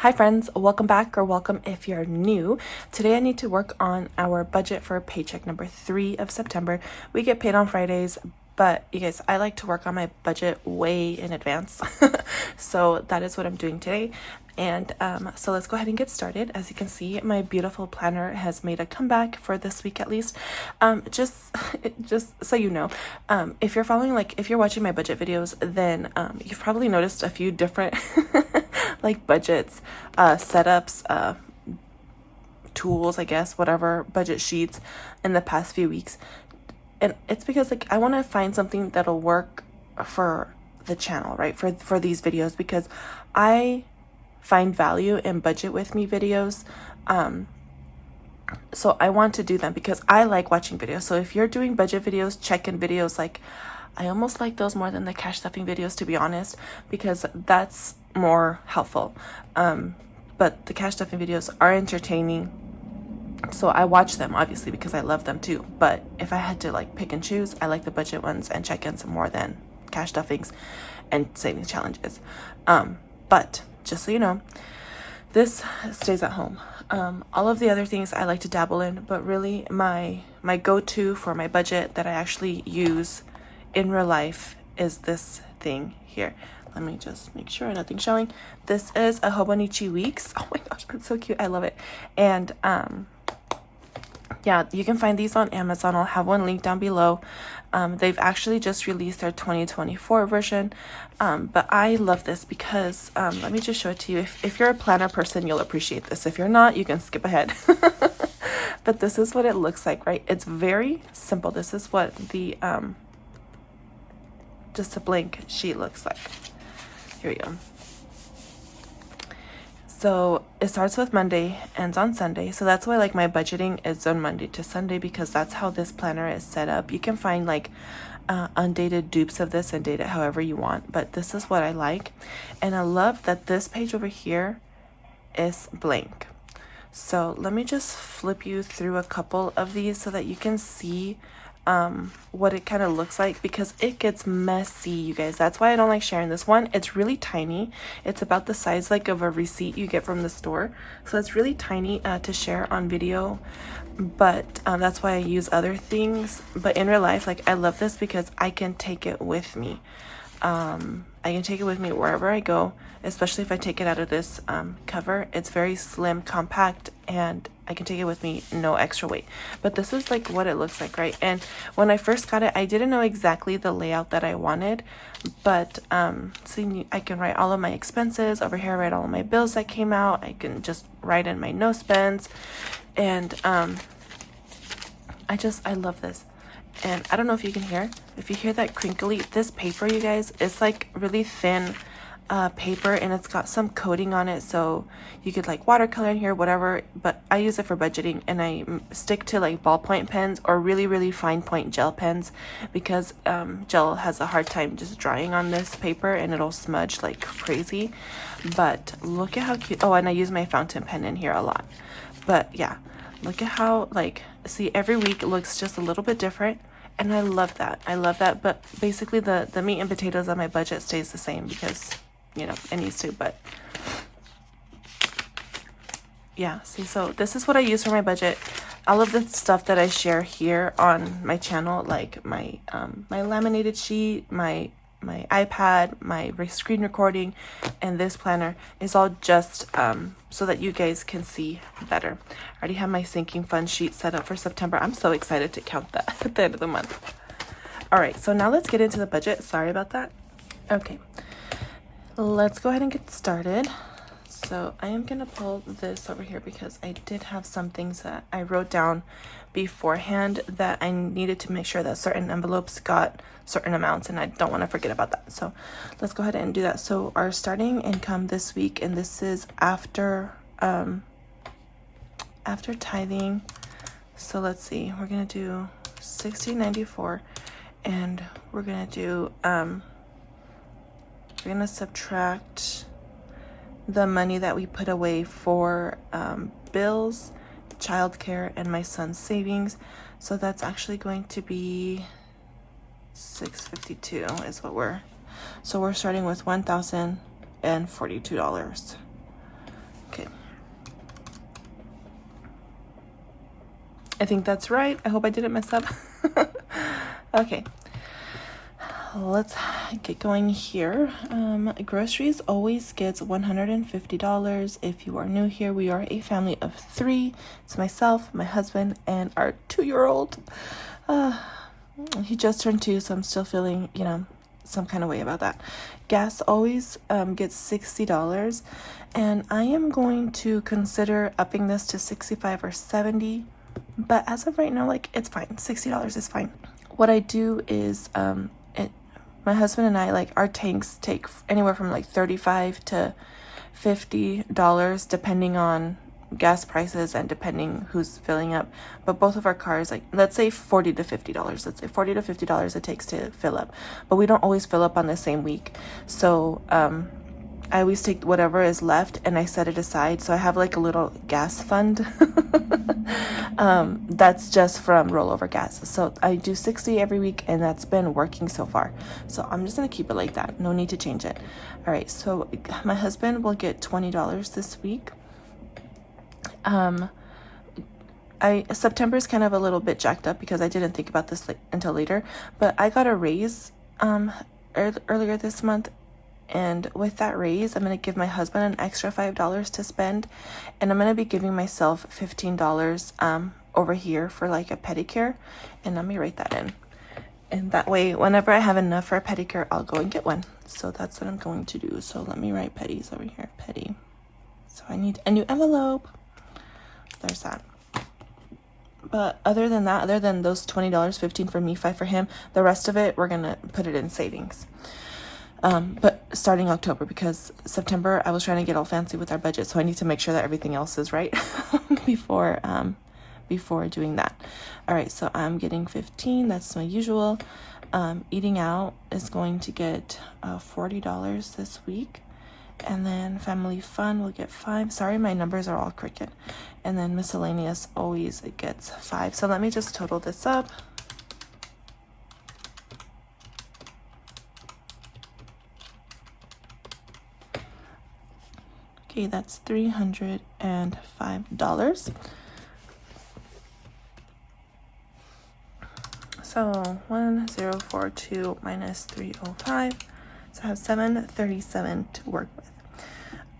Hi friends, welcome back or welcome if you're new. Today I need to work on our budget for paycheck number 3 of September. We get paid on Fridays, but you guys, I like to work on my budget way in advance. So that is what I'm doing today. And so let's go ahead and get started. As you can see, my beautiful planner has made a comeback for this week at least. Just so you know, if you're following, if you're watching my budget videos, then you've probably noticed a few different like budgets, setups, tools, I guess, whatever, budget sheets in the past few weeks. And it's because I want to find something that'll work for the channel, right? For these videos, because I find value in budget with me videos. So I want to do them because I like watching videos. So if you're doing budget videos, check-in videos, I almost like those more than the cash stuffing videos, to be honest, because that's more helpful. But the cash stuffing videos are entertaining, so I watch them obviously because I love them too. But if I had to pick and choose, I like the budget ones and check-ins more than cash stuffings and savings challenges. But just so you know, this stays at home. All of the other things I like to dabble in, but really my go-to for my budget that I actually use in real life is this thing here. Let me just make sure nothing's showing. This is a Hobonichi Weeks. Oh my gosh, it's so cute. I love it. And yeah, you can find these on Amazon. I'll have one linked down below. They've actually just released their 2024 version. But I love this because, let me just show it to you. If you're a planner person, you'll appreciate this. If you're not, you can skip ahead. But this is what it looks like, right? It's very simple. This is what the, just a blank sheet looks like. Here we go. So it starts with Monday, ends on Sunday. So that's why my budgeting is on Monday to Sunday, because that's how this planner is set up. You can find undated dupes of this and date it however you want, but this is what I like. And I love that this page over here is blank. So let me just flip you through a couple of these so that you can see what it kind of looks like, because it gets messy, you guys. That's why I don't like sharing this one. It's really tiny. It's about the size of a receipt you get from the store, so it's really tiny to share on video, but that's why I use other things. But in real life, I love this because I can take it with me. I can take it with me wherever I go, especially if I take it out of this cover. It's very slim, compact, and I can take it with me, no extra weight. But this is what it looks like, right? And when I first got it, I didn't know exactly the layout that I wanted, but see, I can write all of my expenses over here, write all of my bills that came out. I can just write in my no spends, and I love this. And I don't know if you can hear, if you hear that crinkly, this paper, you guys, it's really thin paper, and it's got some coating on it, so you could watercolor in here, whatever. But I use it for budgeting, and I stick to ballpoint pens or really, really fine point gel pens, because gel has a hard time just drying on this paper and it'll smudge like crazy. But look at how cute. Oh, and I use my fountain pen in here a lot. But yeah, look at how see, every week it looks just a little bit different, and I love that. But basically the meat and potatoes on my budget stays the same because it needs to. But yeah, see, so this is what I use for my budget. All of the stuff that I share here on my channel, my my laminated sheet, my iPad, my screen recording, and this planner, is all just so that you guys can see better. I already have my sinking fund sheet set up for September. I'm so excited to count that at the end of the month. All right, so now let's get into the budget. Sorry about that. Okay, let's go ahead and get started. So I am gonna pull this over here because I did have some things that I wrote down beforehand that I needed to make sure that certain envelopes got certain amounts, and I don't want to forget about that. So let's go ahead and do that. So our starting income this week, and this is after tithing. So let's see, we're gonna do $16.94, and we're gonna do we're gonna subtract the money that we put away for bills, childcare, and my son's savings. So that's actually going to be $652 is what we're starting with $1,042. Okay. I think that's right. I hope I didn't mess up. Okay. Let's get going here. Groceries always gets $150. If you are new here, we are a family of 3. It's myself, my husband, and our 2-year-old. He just turned 2, so I'm still feeling, some kind of way about that. Gas always gets $60, and I am going to consider upping this to $65 or $70. But as of right now, it's fine. $60 is fine. What I do is my husband and I, our tanks take anywhere from $35 to $50 depending on gas prices and depending who's filling up. But both of our cars, let's say $40 to $50. Let's say $40 to $50 it takes to fill up. But we don't always fill up on the same week. So I always take whatever is left and I set it aside. So I have a little gas fund. That's just from rollover gas. So I do 60 every week and that's been working so far. So I'm just going to keep it like that. No need to change it. All right. So my husband will get $20 this week. September is kind of a little bit jacked up because I didn't think about this until later, but I got a raise, earlier this month. And with that raise, I'm going to give my husband an extra $5 to spend. And I'm going to be giving myself $15 over here for a pedicure. And let me write that in. And that way, whenever I have enough for a pedicure, I'll go and get one. So that's what I'm going to do. So let me write petties over here. Petty. So I need a new envelope. There's that. But other than those $20, 15 for me, 5 for him, the rest of it, we're going to put it in savings. But starting October, because September, I was trying to get all fancy with our budget. So I need to make sure that everything else is right before doing that. All right. So I'm getting 15. That's my usual. Eating out is going to get $40 this week. And then family fun will get 5. Sorry, my numbers are all crooked. And then miscellaneous always gets 5. So let me just total this up. Okay, that's $305. So 1042 minus 305. So I have 737 to work with.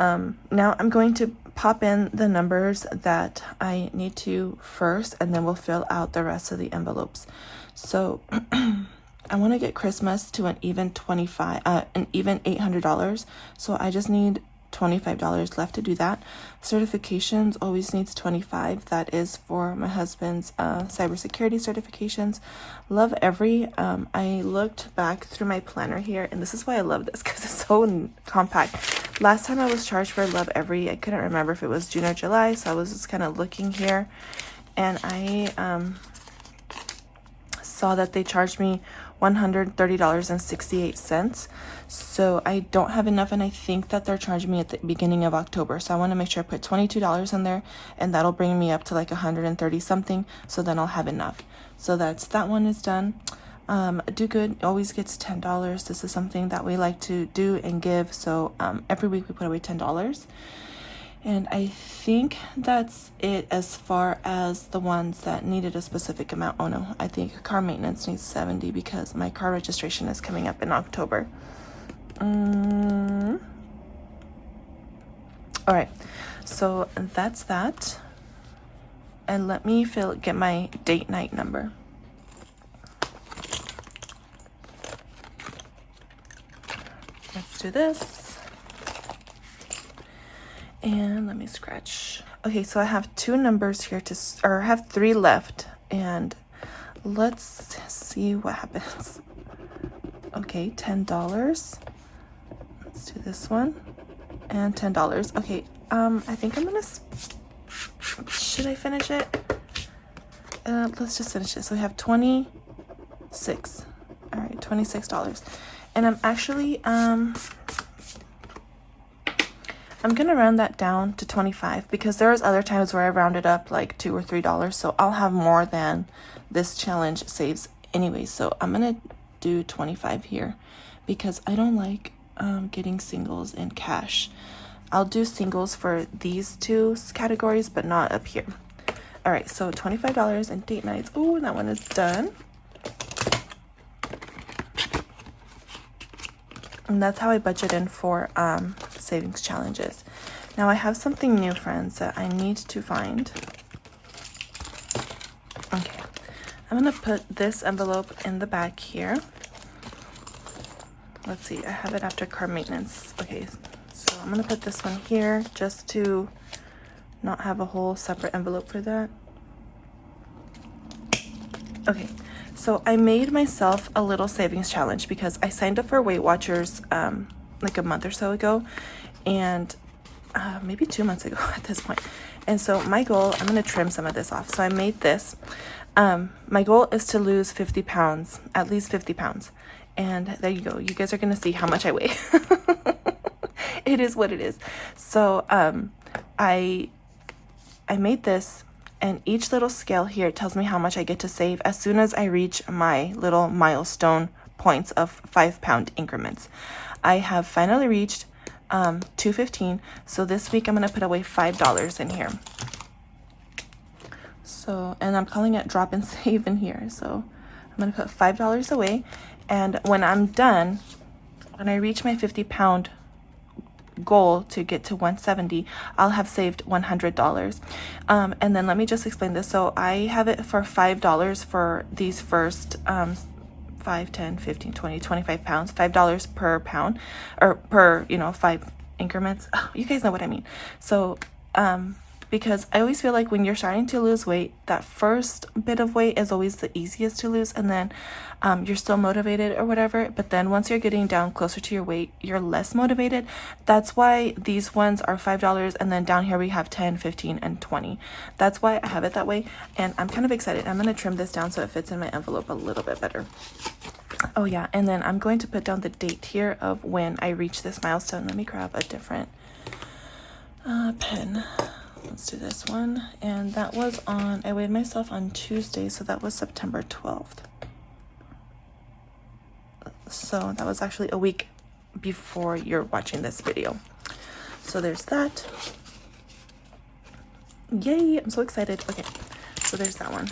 Now I'm going to pop in the numbers that I need to first, and then we'll fill out the rest of the envelopes. So I want to get Christmas to an even $800. So I just need $25 left to do that. Certifications always needs $25. That is for my husband's cybersecurity certifications. Love Every. I looked back through my planner here, and this is why I love this, because it's so compact. Last time I was charged for Love Every, I couldn't remember if it was June or July, so I was just kind of looking here, and I saw that they charged me $130.68. So I don't have enough, and I think that they're charging me at the beginning of October. So I want to make sure I put $22 in there, and that'll bring me up to $130 something. So then I'll have enough. So that one is done. Do Good always gets $10. This is something that we like to do and give. So every week we put away $10. And I think that's it as far as the ones that needed a specific amount. Oh no, I think car maintenance needs 70 because my car registration is coming up in October. All right, so that's that. And let me get my date night number. Let's do this. And let me scratch. Okay, so I have 2 numbers here I have 3 left, and let's see what happens. Okay, $10. Let's do this one, and $10. Okay, I think I'm gonna. Should I finish it? Let's just finish it. So we have 26. All right, $26, and I'm actually I'm gonna round that down to 25 because there's other times where I rounded up $2 or $3, so I'll have more than this challenge saves anyway. So I'm gonna do 25 here because I don't like getting singles in cash. I'll do singles for these two categories, but not up here. All right, so $25 and date nights. Oh, that one is done. And that's how I budget in for savings challenges. Now I have something new, friends, that I need to find. Okay, I'm gonna put this envelope in the back here. Let's see, I have it after car maintenance. Okay, so I'm gonna put this one here just to not have a whole separate envelope for that. Okay, so I made myself a little savings challenge because I signed up for Weight Watchers like a month or so ago, and maybe 2 months ago at this point. And so my goal, I'm gonna trim some of this off. So I made this. My goal is to lose 50 pounds, at least 50 pounds. And there you go. You guys are gonna see how much I weigh. It is what it is. So I made this, and each little scale here tells me how much I get to save as soon as I reach my little milestone points of 5-pound increments. I have finally reached 215. So this week I'm gonna put away $5 in here. So, and I'm calling it drop and save in here. So I'm gonna put $5 away, and when I'm done, when I reach my 50-pound goal to get to 170, I'll have saved $100. And then let me just explain this. So I have it for $5 for these first 5, 10, 15, 20, 25 pounds, $5 per pound, or per, 5 increments. Oh, you guys know what I mean. So, because I always feel like when you're starting to lose weight, that first bit of weight is always the easiest to lose, and then you're still motivated or whatever, but then once you're getting down closer to your weight, you're less motivated. That's why these ones are $5, and then down here we have 10, 15, and 20. That's why I have it that way, and I'm kind of excited. I'm going to trim this down so it fits in my envelope a little bit better. Oh yeah, and then I'm going to put down the date here of when I reach this milestone. Let me grab a different pen. Let's do this one. And that was I weighed myself on Tuesday, so that was September 12th. So that was actually a week before you're watching this video. So there's that. Yay, I'm so excited. Okay, so there's that one.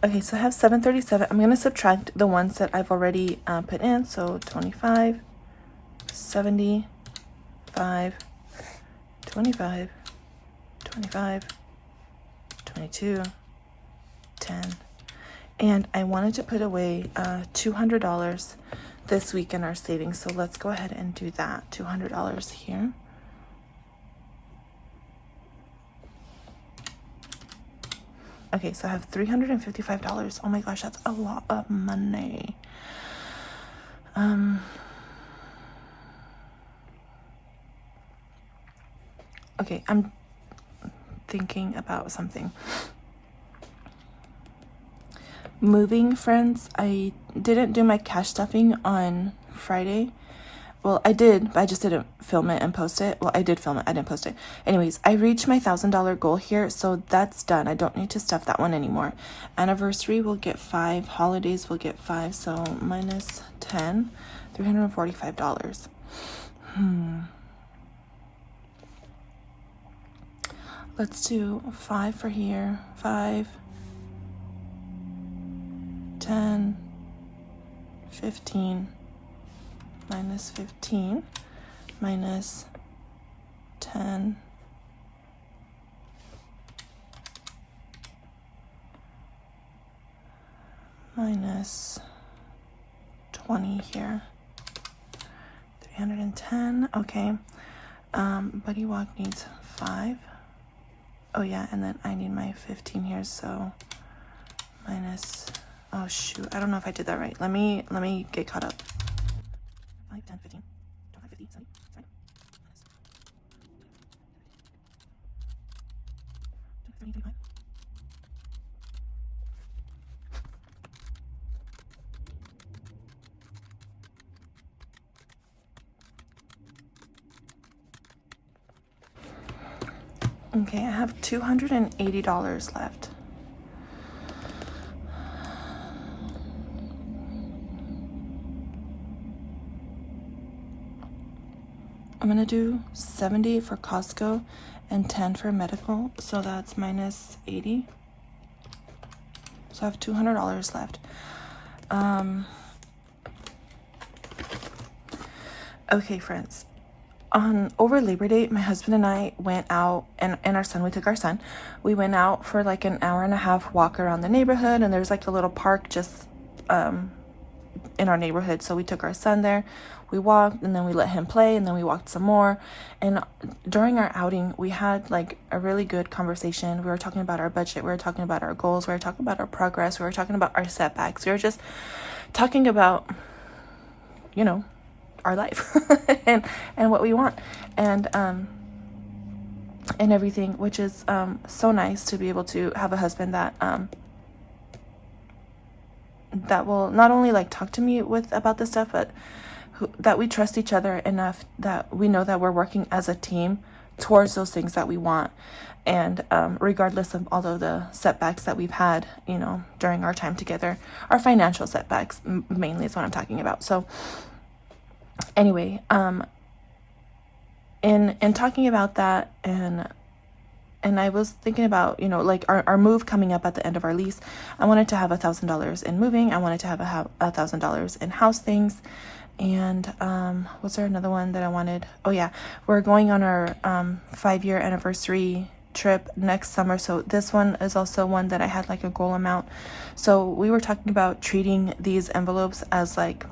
Okay, so I have 737. I'm going to subtract the ones that I've already put in. So 25, 70, 5, 25, 25, 22, 10. And I wanted to put away $200 this week in our savings. So let's go ahead and do that. $200 here. Okay, so I have $355. Oh my gosh, that's a lot of money. Okay, I'm thinking about something. Moving, friends, I didn't do my cash stuffing on Friday. Well, I did, but I just didn't film it and post it. Well, I did film it, I didn't post it. Anyways, I reached my $1,000 goal here, so that's done. I don't need to stuff that one anymore. Anniversary will get 5, holidays will get 5, so minus 10, $345. Let's do 5 for here, 5, 10, 15, minus 15, minus 10, minus 20 here, 310, okay. Buddy Walk needs 5. Oh yeah, and then I need my 15 here, so minus, oh shoot, I don't know if I did that right. Let me get caught up. 5, 10, 15, 25, 50, 70, 70, minus 25. Okay, I have $280 left. I'm gonna do 70 for Costco and 10 for medical, so that's minus 80. So I have $200 left. Okay, friends. Over Labor Day, my husband and I went out, and our son, we took our son. We went out for like an hour and a half walk around the neighborhood, and there's like a little park just in our neighborhood. So we took our son there. We walked, and then we let him play, and then we walked some more. And during our outing, we had like a really good conversation. We were talking about our budget. We were talking about our goals. We were talking about our progress. We were talking about our setbacks. We were just talking about, you know, our life and what we want and everything, which is so nice to be able to have a husband that that will not only like talk to me about this stuff, but that we trust each other enough that we know that we're working as a team towards those things that we want. And regardless of all of the setbacks that we've had, you know, during our time together, our financial setbacks mainly is what I'm talking about. So anyway, in talking about that, and I was thinking about, you know, like our move coming up at the end of our lease. I wanted to have $1,000 in moving. I wanted to have $1,000 in house things. And was there another one that I wanted? Oh yeah, we're going on our 5-year anniversary trip next summer. So this one is also one that I had like a goal amount. So we were talking about treating these envelopes as like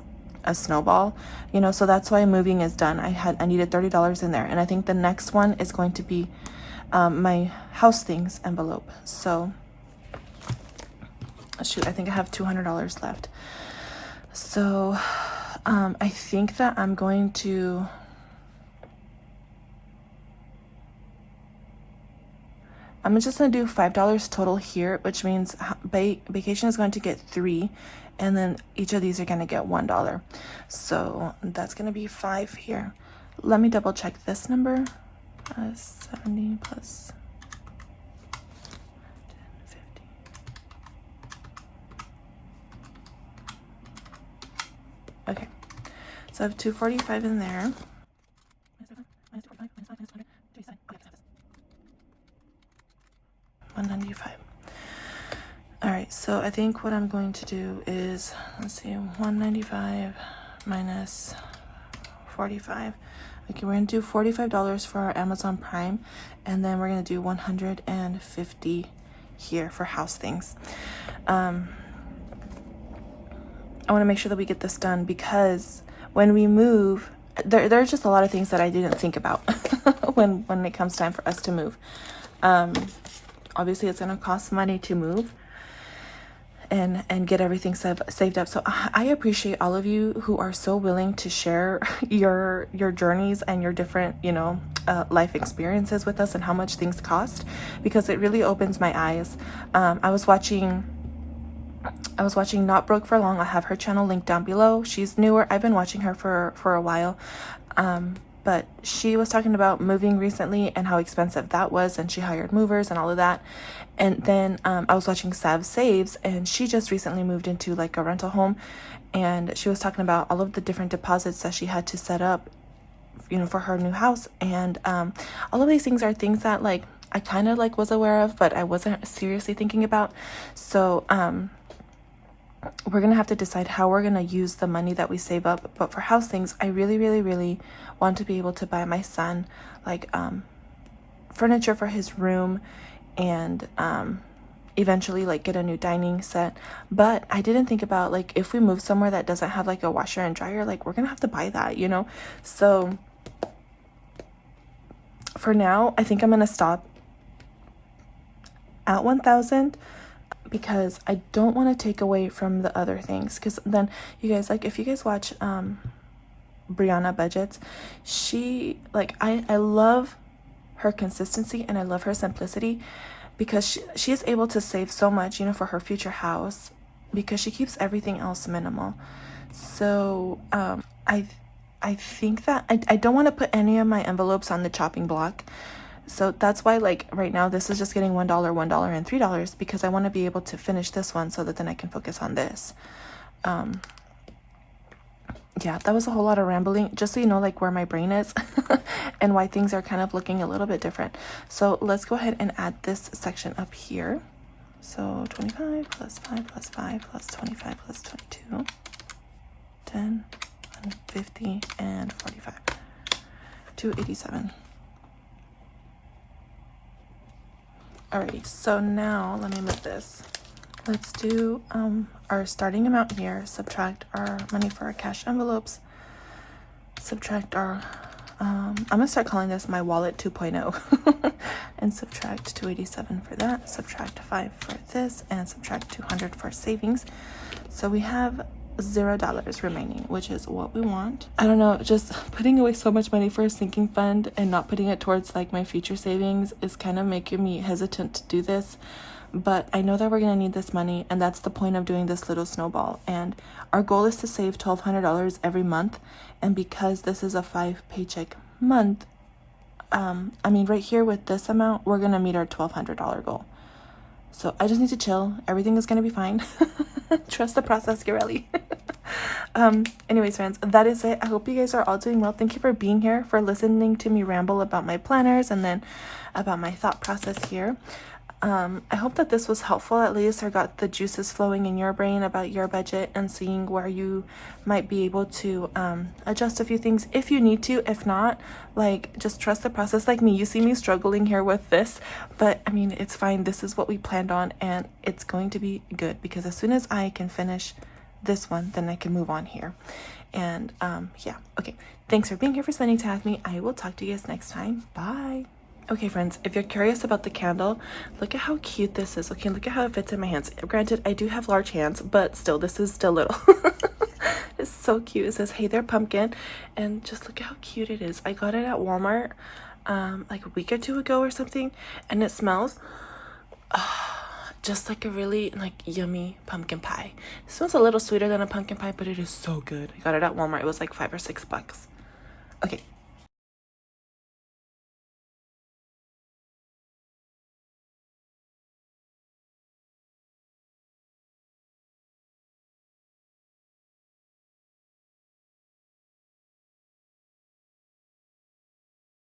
a snowball, you know, so that's why moving is done. I needed $30 in there, and I think the next one is going to be my house things envelope. So shoot, I think I have $200 left. So I think that I'm going to I'm just gonna do $5 total here, which means vacation is going to get 3, and then each of these are gonna get $1. So that's gonna be 5 here. Let me double check this number. 70 plus 10, 50. Okay, so I have 245 in there. 195. All right, so I think what I'm going to do is, let's see, 195 minus 45. Okay, we're gonna do $45 for our Amazon Prime, and then we're gonna do 150 here for house things. I want to make sure that we get this done, because when we move, there's just a lot of things that I didn't think about when it comes time for us to move. Obviously, it's going to cost money to move and get everything saved up. So I appreciate all of you who are so willing to share your journeys and your different, you know, life experiences with us and how much things cost, because it really opens my eyes. I was watching Not Broke for Long. I'll have her channel linked down below. She's newer. I've been watching her for a while. But she was talking about moving recently and how expensive that was, and she hired movers and all of that. And then I was watching Sav Saves, and she just recently moved into like a rental home, and she was talking about all of the different deposits that she had to set up, you know, for her new house. And all of these things are things that like I kind of like was aware of, but I wasn't seriously thinking about. So we're gonna have to decide how we're gonna use the money that we save up. But for house things, I really, really, really want to be able to buy my son like furniture for his room, and eventually like get a new dining set. But I didn't think about like if we move somewhere that doesn't have like a washer and dryer, like we're gonna have to buy that, you know. So for now, I think I'm gonna stop at 1,000, because I don't want to take away from the other things. Because then you guys, like if you guys watch Brianna Budgets, she like I love her consistency and I love her simplicity, because she is able to save so much, you know, for her future house, because she keeps everything else minimal. So I think that I don't want to put any of my envelopes on the chopping block. So that's why like right now this is just getting $1, $1, and $3, because I want to be able to finish this one so that then I can focus on this. yeah, that was a whole lot of rambling, just so you know like where my brain is and why things are kind of looking a little bit different. So let's go ahead and add this section up here. So 25 plus 5 plus 5 plus 25 plus 22, 10, 50, and 45, 287. Alrighty, so now let me move this. Let's do our starting amount here, subtract our money for our cash envelopes, subtract our, I'm gonna start calling this my wallet 2.0, and subtract 287 for that, subtract 5 for this, and subtract 200 for savings. So we have $0 remaining, which is what we want. I don't know, just putting away so much money for a sinking fund and not putting it towards like my future savings is kind of making me hesitant to do this. But I know that we're gonna need this money, and that's the point of doing this little snowball. And our goal is to save $1,200 every month. And because this is a 5 paycheck month, I mean, right here with this amount, we're gonna meet our $1,200 goal. So I just need to chill. Everything is gonna be fine. Trust the process, Yureli. Anyways, friends, that is it. I hope you guys are all doing well. Thank you for being here, for listening to me ramble about my planners and then about my thought process here. I hope that this was helpful, at least, or got the juices flowing in your brain about your budget and seeing where you might be able to adjust a few things if you need to. If not, like, just trust the process. Like me, you see me struggling here with this, but I mean, it's fine. This is what we planned on, and it's going to be good, because as soon as I can finish this one, then I can move on here. And yeah, okay, thanks for being here, for spending time with me. I will talk to you guys next time. Bye. Okay, friends, if you're curious about the candle, look at how cute this is. Okay, look at how it fits in my hands. Granted, I do have large hands, but still, this is still little. It's so cute. It says, "Hey there, pumpkin." And just look at how cute it is. I got it at Walmart like a week or two ago or something, and it smells just like a really like yummy pumpkin pie. It smells a little sweeter than a pumpkin pie, but it is so good. I got it at Walmart. It was like $5 or $6. Okay,